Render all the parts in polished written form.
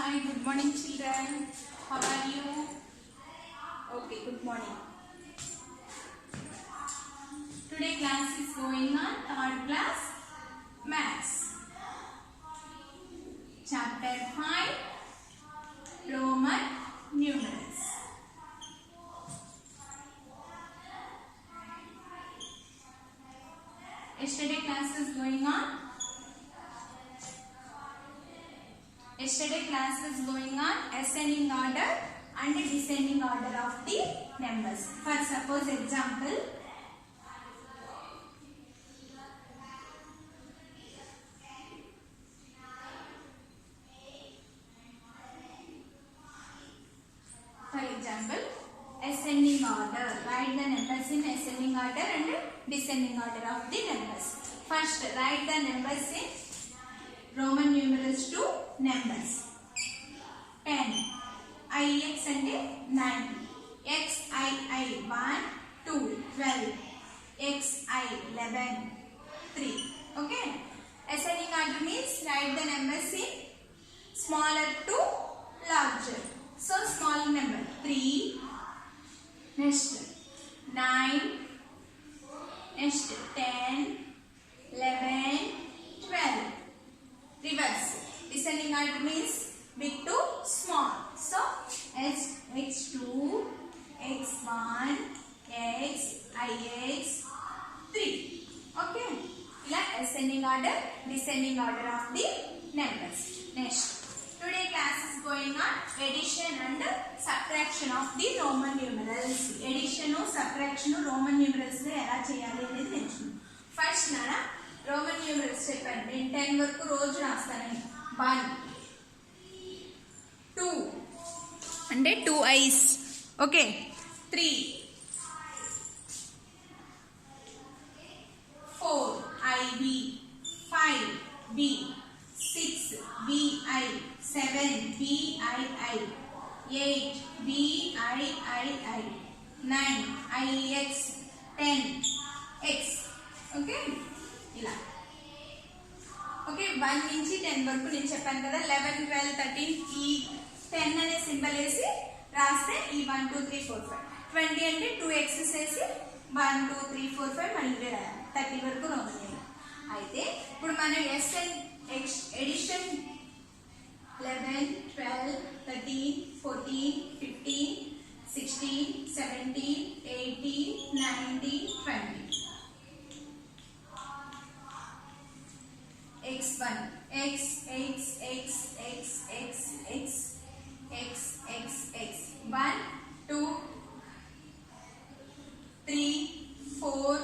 Hi, good morning children. How are you? Okay, good morning. Today class is going on third class Maths. Chapter 5 Roman numerals. Yesterday class is going on. Yesterday class is going on ascending order and descending order of the numbers. For suppose example, ascending order. Write the numbers in ascending order and descending order of the numbers. First, write the numbers in Roman numerals to numbers. 10. IX and 90. XII 1, 2, 12. XI 11, 3. Okay. Ascending order means write the numbers in smaller to larger. So small number 3. Next 9. Next 10, 11, 12. Reverse. Descending order means big to small. So X2, X1, X, IX, 3. Okay. Ascending order, descending order of the numbers. Next. Today class is going on addition and subtraction of the Roman numerals. Addition or subtraction Roman numerals ఎలా చేయాలి అనేది నేర్చుకుందాం. First నానా Roman numerals చెప్పండి. నేను 10 వరకు రోజు రాస్తాను. 1 2 అంటే 2 ice. Okay. 3 4 IB 5 B 6 BI 7 BII 8 BIII 9 IX 10 X. Okay ఇలా. ఓకే 1 నుంచి 10 వరకు నేను చెప్పాను కదా. 11 12 13 ఈ 10 అనే సింబల్ వేసి రాస్తే ఈ 1 2 3 4 5 20 అంటే 2x వేసి 1 2 3 4 5 మళ్ళీ రాయాలి. 30 వరకు రోమన్. అయితే ఇప్పుడు మనం edition 11 12 13 14 15 16 17 18 19 20. X1 X X X X X X X X X 1 2 3 4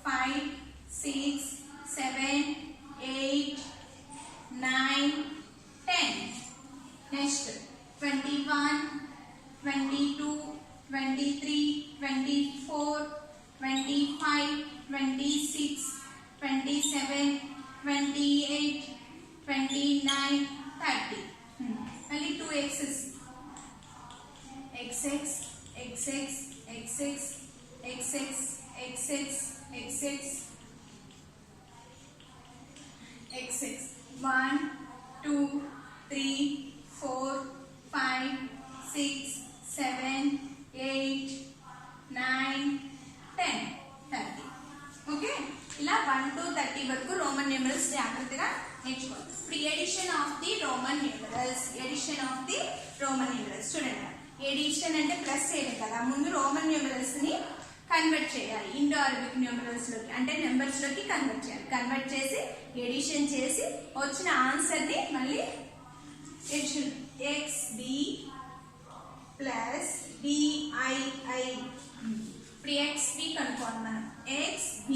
5 6 7 8 9 10. Next 21 22 23 24 25 26 27 28 29 30. Only 2 x's. XX XX XX XX XX XX XX 1 2 3 4 5 6 7 8 9 10 30. Okay. ఇలా 1 to 30 వరకు రోమన్ న్యూమరల్స్ జాగ్రత్తగా నేర్చుకోవాలి. ఇప్పుడు addition of the Roman numerals. Addition of the Roman numerals చూడండి. Addition అంటే plus చేయడం కదా. ముందు రోమన్ న్యూమరల్స్ ని కన్వర్ట్ చేయాలి ఇండో అరబిక్ న్యూమరల్స్ లోకి, అంటే నెంబర్స్ లోకి కన్వర్ట్ చేయాలి. కన్వర్ట్ చేసి ఎడిషన్ చేసి వచ్చిన ఆన్సర్ ని మళ్ళీ ఎడిషన్ XB ప్లస్ BII. ఇప్పుడు XB కనుక్కోండి మనం. XB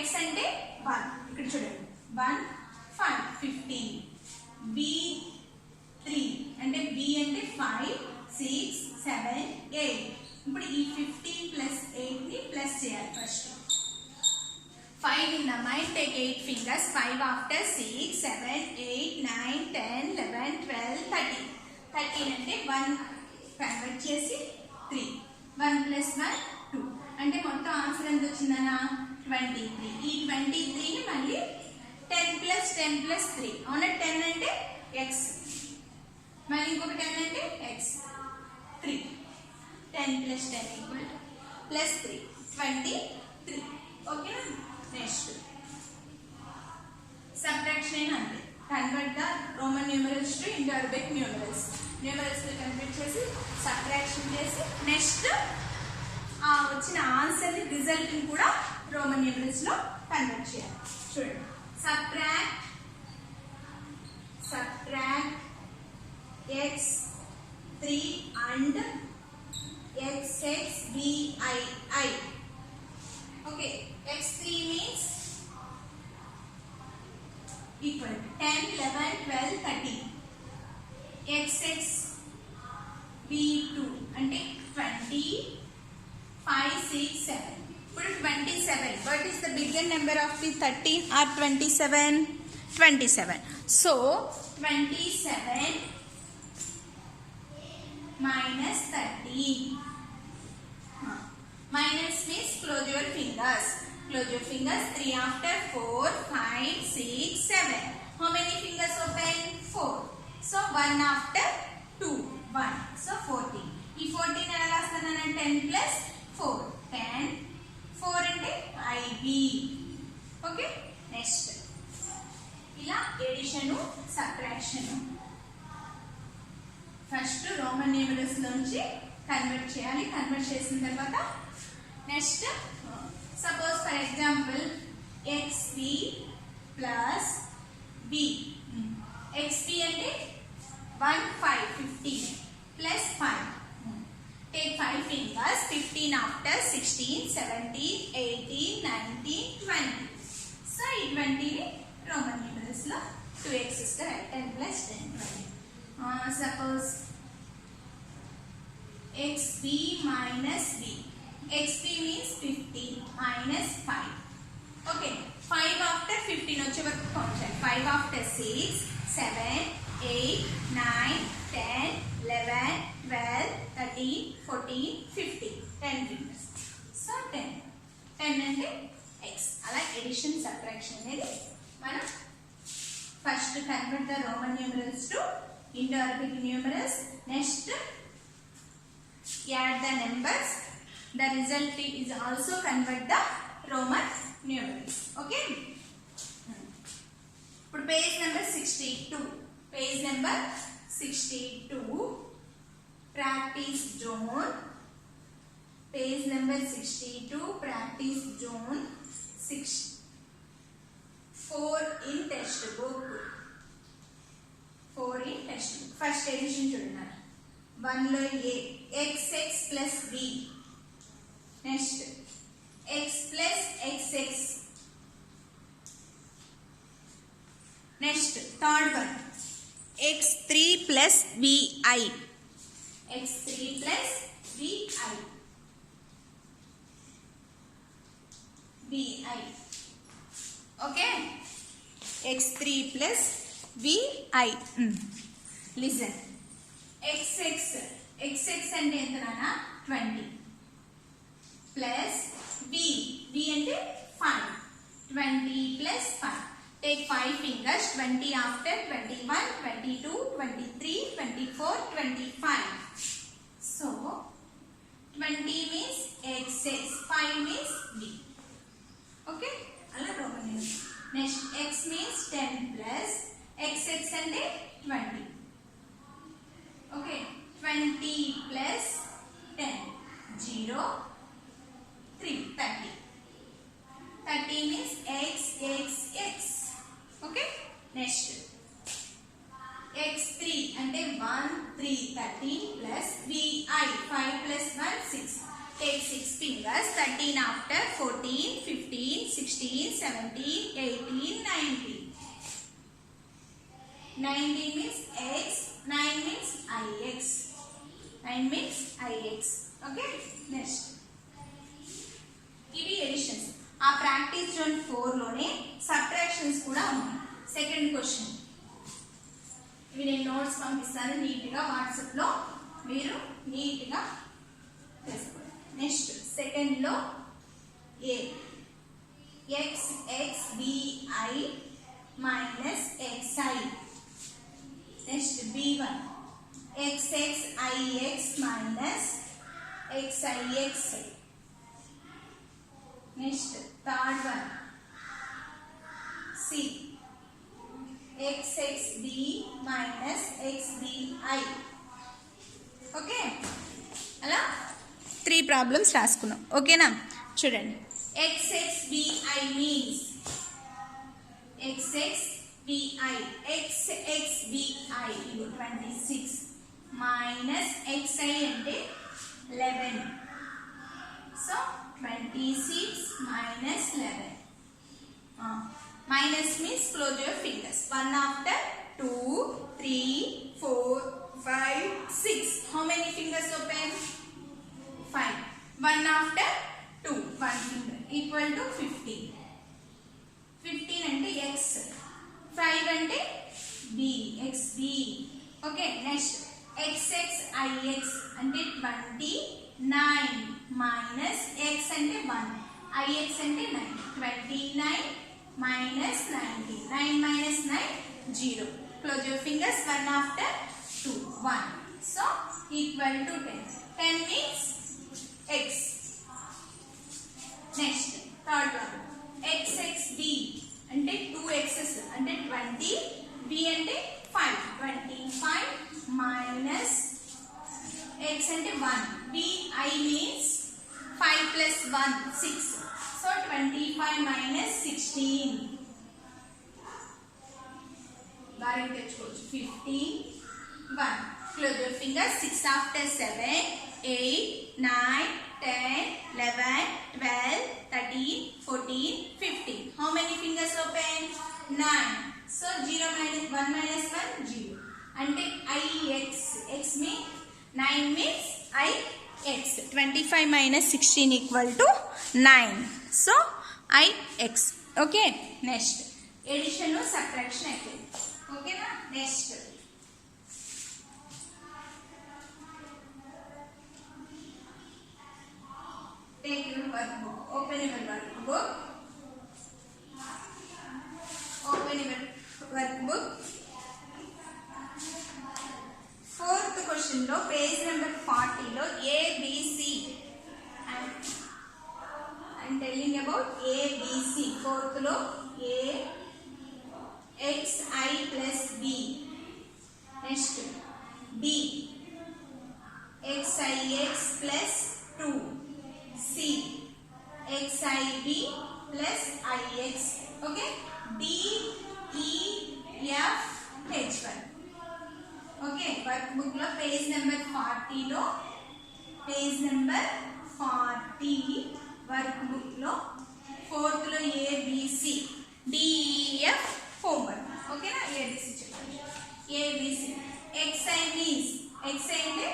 X అంటే 1. ఇక్కడ చూడండి 1 5 15. B 3 అంటే B అంటే 5 6 7 8. ఇప్పుడు ఈ 50 ప్లస్ 8 ని ప్లస్ చేయాలి. First 5 in the mind, take 8 fingers. 5 after 6 7 8 9 10 11 12 13. 13 అంటే 1 కన్వర్ట్ చేసి 3. 1 ప్లస్ 1 2 అంటే మొత్తం ఆన్సర్ ఎంత వచ్చిందనా 23. ఈ 23 ని మళ్ళీ 10 ప్లస్ 10 ప్లస్ 3. అవునా 10 అంటే x. మళ్ళీ ఇంకొక 10 అంటే x 3 10 plus 10 equal to plus 3 23 ఓకేనా. నెక్స్ట్ సబ్ట్రాక్షన్ అయినా అంతే, convert the Roman numerals to Indo Arabic numerals. Numerals convert చేసి సబ్ట్రాక్షన్ చేసి నెక్స్ట్ వచ్చిన ఆన్సర్ రిజల్ట్ ని కూడా రోమన్ న్యూమరల్స్ లో కన్వర్ట్ చేయాలి. చూడండి, subtract x3 and xxbii. Okay, x3 means equal to 10 11 12 13. xxb2 అంటే 20 5 6 7. ఇప్పుడు 27, what is the bigger number of the 13 or 27? 27. So 27 minus 13. Minus means close your fingers. Close your fingers. 3 after 4, 5, 6, 7. How many fingers open? 4. So 1 after 2, 1. So 14. ఈ 14 ఎలా రాస్తానన్నా 10 plus 4. 10. 4 అంటే IB. Okay, next ఇలా addition subtraction first Roman numerals నుంచి convert చేయాలి. Convert చేసిన తర్వాత next suppose for example xb plus b. xb అంటే 1 5 15 plus 5. Take 5 fingers. 15 after 16 17 18 19 20. So ఈ 20 ని రోమన్ న్యూమరల్స్ లో 2x ఇస్తే 10 plus 10 20. Suppose xb minus b. xb means 15 minus 5. Okay, 5 after 15 వచ్చే వరకు కౌంట్ చేయాలి. 5 after 6 7 8 9 10 11 12 13 14 15 10 fingers. సో 10 అంటే x. అలా ఎడిషన్ సబ్ట్రాక్షన్ అనేది మనం first convert the Roman numerals to Indo Arabic numerals. Next add the numbers. The result is also convert the Roman numerals. Okay, ఇప్పుడు page number 62. Page number 62 practice zone. Page number 62 practice zone 4 in textbook. 4 in textbook. First addition చూడండి. 1 లో a xx plus b. Next x plus xx. Next third one x3 plus bi. x3 plus bi. bi. Okay, x3 plus vi. Listen, xx అంటే ఎంత నాన్న 20 plus b అంటే 5. 20 plus 5. Take 5 fingers. 20 after 21 22 23 24 25. So 20 means xx, 5 means b. Okay, అలా Roman numerals. Next x means 10 plus xx అంటే 20. Okay, 20 plus 10 0 3 30. 30 means x x x. Okay, next x3 అంటే 1 3 13 plus vi 5 plus 1 6. Take 6 fingers. 13 after 14 15 16 17 18 19. 19 means x. 9 means ix. 9 means ix. Okay, next ఇవి editions. ఆ practice zone 4 లోనే subtractions కూడా ఉన్నాయి. Second question ఇవి నేను notes పంపిస్తాను, నీట్గా వాట్సాప్ లో మీరు నీట్గా తెలుసుకోండి. నెక్స్ట్ సెకండ్ లో a xxbi minus xi. Next b1 xxix minus xix. Next, third one. C. xxb minus xbi. Okay. అలా 3 ప్రాబ్లమ్స్ రాసుకున్నాం. ఓకేనా? చూడండి. xxbi means xxbi 26 minus xi అంటే 11. So 26 minus 11. Minus means close your fingers. 1 after 2, 3, 4, 5, 6. How many fingers open? 5. 1 after 2, 1 finger equal to 15. 15 అంటే x. 5 అంటే b, xb. Okay, next xxix అంటే 29 minus x అంటే 1, ix అంటే 9. 29 minus 19. 9 minus 9, 0. Close your fingers. 1 after 2, 1. So equal to 10. 10 means x. Next, third one. xxb అంటే 2x's అంటే 20. b అంటే 5. 25 minus x అంటే 1. bi means 5 plus 1, 6. So 25 minus 16. Baring techukochu. 15, 1. Close your fingers. 6 after 7, 8, 9, 10, 11, 12, 13, 14, 15. How many fingers open? 9. So 0 minus 1 minus 1, 0. Ante ix. X means 9 means ix. 25 minus 16 equal to 9. So ix. Okay. Next, addition or subtraction again. Okay na? Next, take your workbook. Open your workbook. Open your workbook. Fourth question lo page number 40 lo A B C. I'm telling about A B C. Fourth lo A x I plus b. Next, B x I x plus 2. C x I b plus I x. Okay. D E F H 1. Okay. Workbook lo page number 40 lo workbook lo fourth lo A B C D E F homework. Okay na? A B C చెప్పండి. A B C. X I means x I అంటే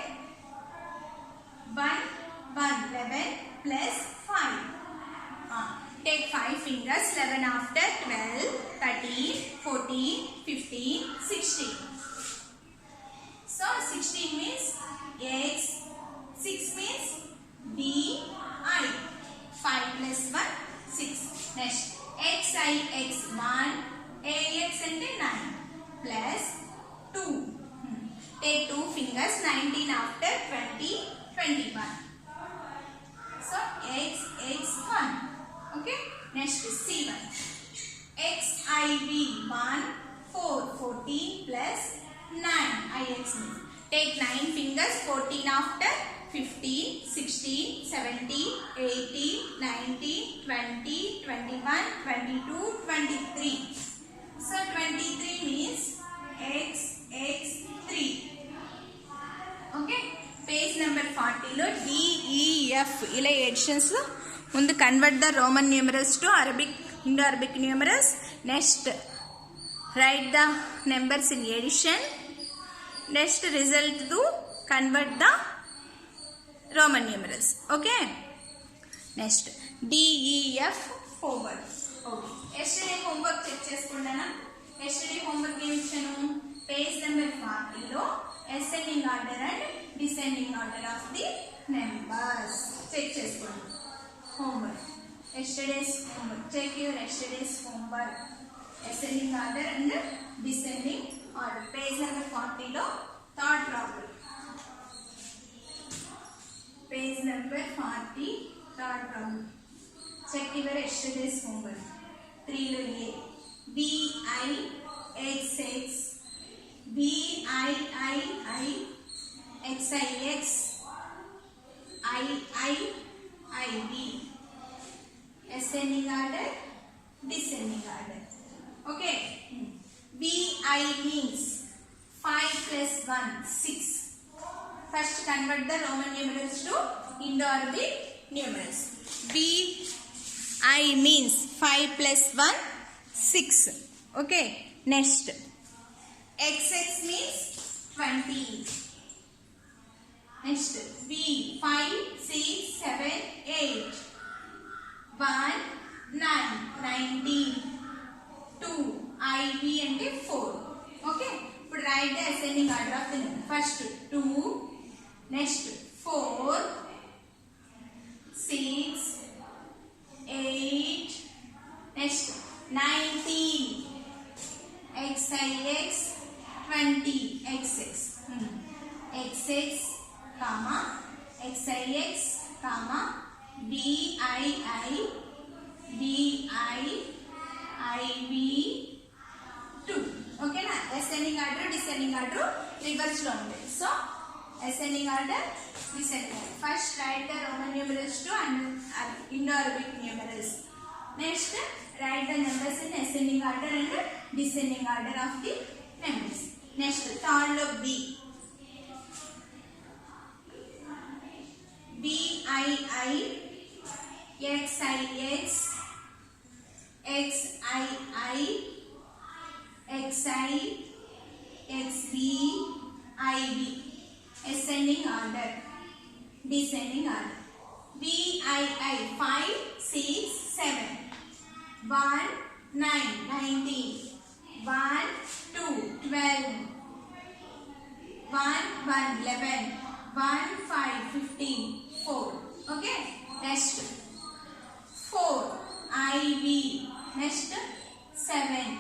1 11 plus 5. Take 5 fingers. 11 after 12, 13, 14, 15, 16. So 16 means x. 6 means b I. 5 plus 1, 6. Next, x I x 1. ax అంటే 9 plus 2. Take 2 fingers. 19 after 20, 21. So x 1. Okay. Next, C1. x I b 1 4. 14 plus 9 ix means. Take 9 fingers. 14 after 15, 16, 17, 18, 19, 20, 21, 22, 23. So 23 means x 3. Okay. Page number 40 lo D E F ఇలా additions లో ముందు convert the Roman numerals to Arabic Indo Arabic numerals. Next, write the numbers in addition. Next, result to convert the Roman numerals. Okay. Next, DEF homework. Okay. Yesterday homework check చేసుకుంటానా? Yesterday homework ఏమి ఇచ్చాను? Page number 40 లో ascending order and descending order of the numbers check చేసుకోండి. Homework, yesterday's homework. Check your yesterday's homework. Ascending order and descending order. Page number 40 లో third problem. Third problem. Check your yesterday's homework. 3 lo A. B I X X B I X I X I B. Ascending order, descending order. Okay. B I means 5 plus 1 6. First convert the Roman numerals to Indo-Arabic numerals. B I means 5 plus 1 6. Okay. Next. XX means 20. Next. B 5 6 7 8. 1 9 19. 2 IB and 4. Okay. Now write the ascending order of the number. First 2. Next 4 6 8. Next 19. XIX 20. XX XX comma XIX comma BII IB 2. Okay na? Ascending order, descending order, reverse lo unde. So ascending order, descending order. First write the Roman numerals to Indo-Arabic numerals. Next write the numbers in ascending order and descending order of the numbers. Next third lo B. BII XIX XII XI XB IB. Ascending order, descending order. BII 5 6 7. 1 9 19. 1 2 12. 1 1 11. 1 5 15. 4. Okay. Next 4 IB. Next 7.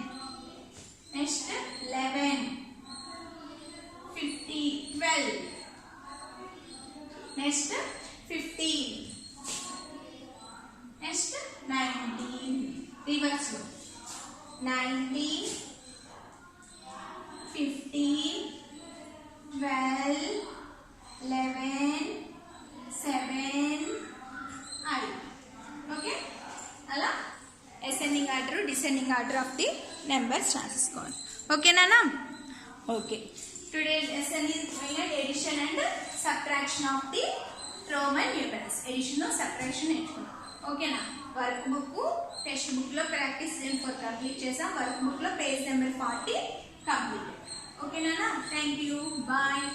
Next 11. 50 12. Next 15. Next 19. Reverse lo. 19 15 12 11 7 I. Okay. Ala ascending order, descending order of the numbers రాసుకోవాలి. ఓకేనా? Okay. Today's lesson is addition and subtraction of the Roman numerals. Addition or subtraction నేర్చుకున్నాం. ఓకేనా? Work book text book లో practice 4 complete చేసాం. Work book లో page number 40 complete. ఓకేనా? Thank you. Bye.